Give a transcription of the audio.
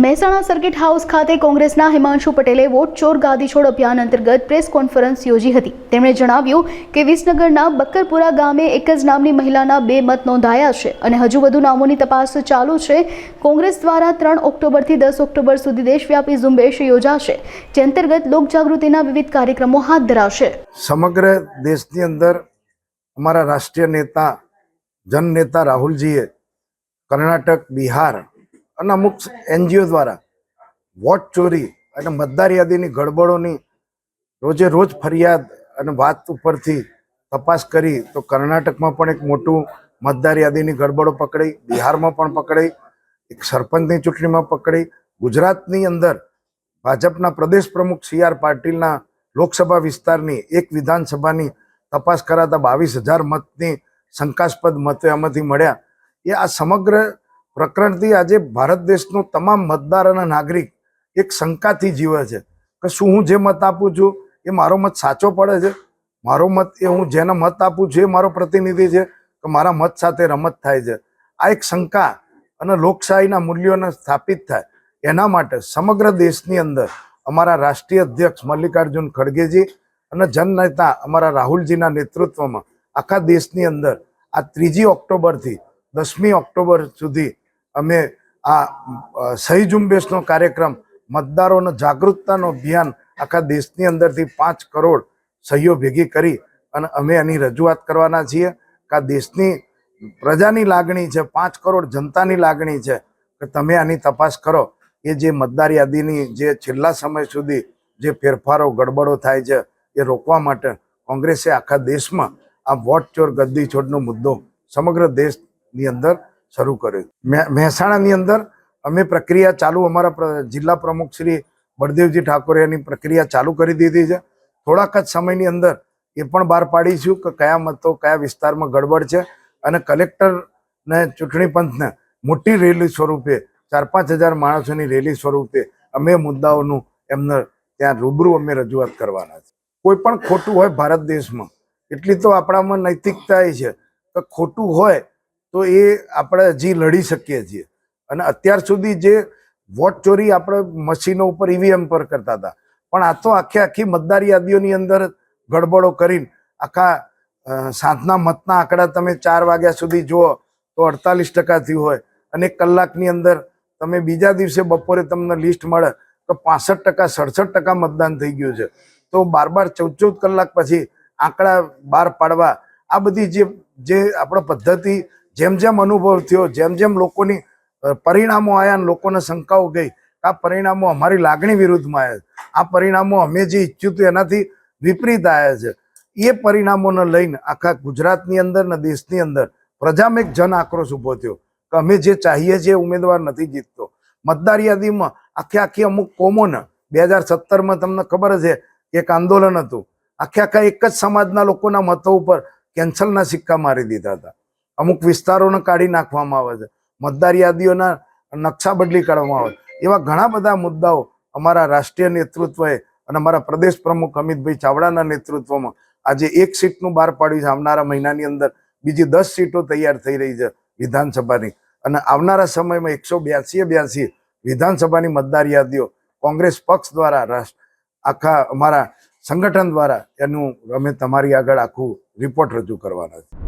Mehsana circuit house ખાતે કોંગ્રેસના હિમાંશુ પટેલે વોટ ચોર ગાદી છોડ અભિયાન અંતર્ગત પ્રેસ કોન્ફરન્સ યોજી હતી। તેમણે જણાવ્યું કે વિસનગરના બક્કરપુરા ગામે એક જ નામની મહિલાના 2 મત નોંધાયા છે અને હજુ વધુ નામોની તપાસ ચાલુ છે। કોંગ્રેસ દ્વારા 3 ઓક્ટોબરથી 10 ઓક્ટોબર સુધી દેશવ્યાપી ઝુંબેશ યોજાશે, જે અંતર્ગત લોકજાગૃતિના વિવિધ કાર્યક્રમો હાથ ધરાશે। સમગ્ર દેશની અંદર અમારા રાષ્ટ્રીય નેતા જનનેતા રાહુલજીએ કર્ણાટક, બિહાર અને અમુક એનજીઓ દ્વારા વોટ ચોરી અને મતદાર યાદીની ગડબડોની રોજે રોજ ફરિયાદ અને વાત ઉપરથી તપાસ કરી તો કર્ણાટકમાં પણ એક મોટું મતદાર યાદીની ગડબડો પકડી, બિહારમાં પણ પકડી, એક સરપંચની ચૂંટણીમાં પકડી, ગુજરાતની અંદર ભાજપના પ્રદેશ પ્રમુખ CR પાટીલના લોકસભા વિસ્તારની એક વિધાનસભાની તપાસ કરાતા 22,000 મતની શંકાસ્પદ મતો એમાંથી મળ્યા। એ આ સમગ્ર પ્રકરણથી આજે ભારત દેશનો તમામ મતદાર અને નાગરિક એક શંકાથી જીવે છે કે શું હું જે મત આપું છું એ મારો મત સાચો પડે છે, મારો મત એ હું જેને મત આપું છું એ મારો પ્રતિનિધિ છે કે મારા મત સાથે રમત થાય છે। આ એક શંકા અને લોકશાહીના મૂલ્યોને સ્થાપિત થાય એના માટે સમગ્ર દેશની અંદર અમારા રાષ્ટ્રીય અધ્યક્ષ મલ્લિકાર્જુન ખડગેજી અને જનનેતા અમારા રાહુલજીના નેતૃત્વમાં આખા દેશની અંદર આ 3 ઓક્ટોબરથી 10મી ઓક્ટોબર સુધી અમે આ સહી ઝુંબેશનો કાર્યક્રમ, મતદારોનો જાગૃતતાનો અભિયાન આખા દેશની અંદરથી 5 કરોડ સહીઓ ભેગી કરી અને અમે એની રજૂઆત કરવાના છીએ કે આ દેશની પ્રજાની લાગણી છે, 5 કરોડ જનતાની લાગણી છે કે તમે આની તપાસ કરો। એ જે મતદાર યાદીની જે છેલ્લા સમય સુધી જે ફેરફારો ગડબડો થાય છે એ રોકવા માટે કોંગ્રેસે આખા દેશમાં આ વોટ ચોર ગદ્દી છોડનો મુદ્દો સમગ્ર દેશની અંદર શરૂ કર્યો। મહેસાણાની અંદર અમે પ્રક્રિયા ચાલુ, અમારા જિલ્લા પ્રમુખ શ્રી બળદેવજી ઠાકોરે એની પ્રક્રિયા ચાલુ કરી દીધી છે। થોડાક જ સમયની અંદર એ પણ બહાર પાડીશું કે કયા મતો કયા વિસ્તારમાં ગડબડ છે અને કલેક્ટરને ચૂંટણી પંચને મોટી રેલી સ્વરૂપે 4-5 હજાર માણસોની રેલી સ્વરૂપે અમે મુદ્દાઓનું એમને ત્યાં રૂબરૂ અમે રજૂઆત કરવાના છે। કોઈ પણ ખોટું હોય ભારત દેશમાં એટલી તો આપણામાં નૈતિકતા એ છે કે ખોટું હોય તો એ આપણે હજી લડી શકીએ છીએ। અને અત્યાર સુધી જે વોટ ચોરી આપણે મશીનો ઉપર EVM પર કરતા હતા, પણ આ તો આખી મતદાર યાદીઓની અંદર ગડબડો કરીને આખા સાંજના મતના આંકડા તમે 4 વાગ્યા સુધી જુઓ તો 48% થયું હોય અને 1 કલાકની અંદર તમે બીજા દિવસે બપોરે તમને લિસ્ટ મળે તો 65%, 67% મતદાન થઈ ગયું છે। તો 12-12, 14-14 કલાક પછી આંકડા બહાર પાડવા, આ બધી જે આપણે પદ્ધતિ જેમ જેમ અનુભવ થયો, જેમ જેમ લોકોની પરિણામો આવ્યા અને લોકોને શંકાઓ ગઈ, આ પરિણામો અમારી લાગણી વિરુદ્ધમાં આવ્યા છે, આ પરિણામો અમે જે ઈચ્છ્યું હતું એનાથી વિપરીત આવ્યા છે। એ પરિણામોને લઈને આખા ગુજરાતની અંદર ને દેશની અંદર પ્રજામાં એક જન આક્રોશ ઊભો થયો કે અમે જે ચાહીએ છીએ ઉમેદવાર નથી જીતતો। મતદાર યાદીમાં આખી અમુક કોમોને 2017માં તમને ખબર છે એક આંદોલન હતું, આખા એક જ સમાજના લોકોના મતો ઉપર કેન્સલના સિક્કા મારી દીધા હતા, અમુક વિસ્તારોને કાઢી નાખવામાં આવે છે, મતદાર યાદીઓના નકશા બદલી કરવામાં આવે છે। એવા ઘણા બધા મુદ્દાઓ અમારા રાષ્ટ્રીય નેતૃત્વએ અને અમારા પ્રદેશ પ્રમુખ અમિતભાઈ ચાવડાના નેતૃત્વમાં આજે 1 સીટનું બહાર પાડ્યું છે। આવનારા મહિનાની અંદર બીજી 10 સીટો તૈયાર થઈ રહી છે વિધાનસભાની, અને આવનારા સમયમાં 182 વિધાનસભાની મતદાર યાદીઓ કોંગ્રેસ પક્ષ દ્વારા આખા અમારા સંગઠન દ્વારા એનું અમે તમારી આગળ આખું રિપોર્ટ રજૂ કરવાના છે।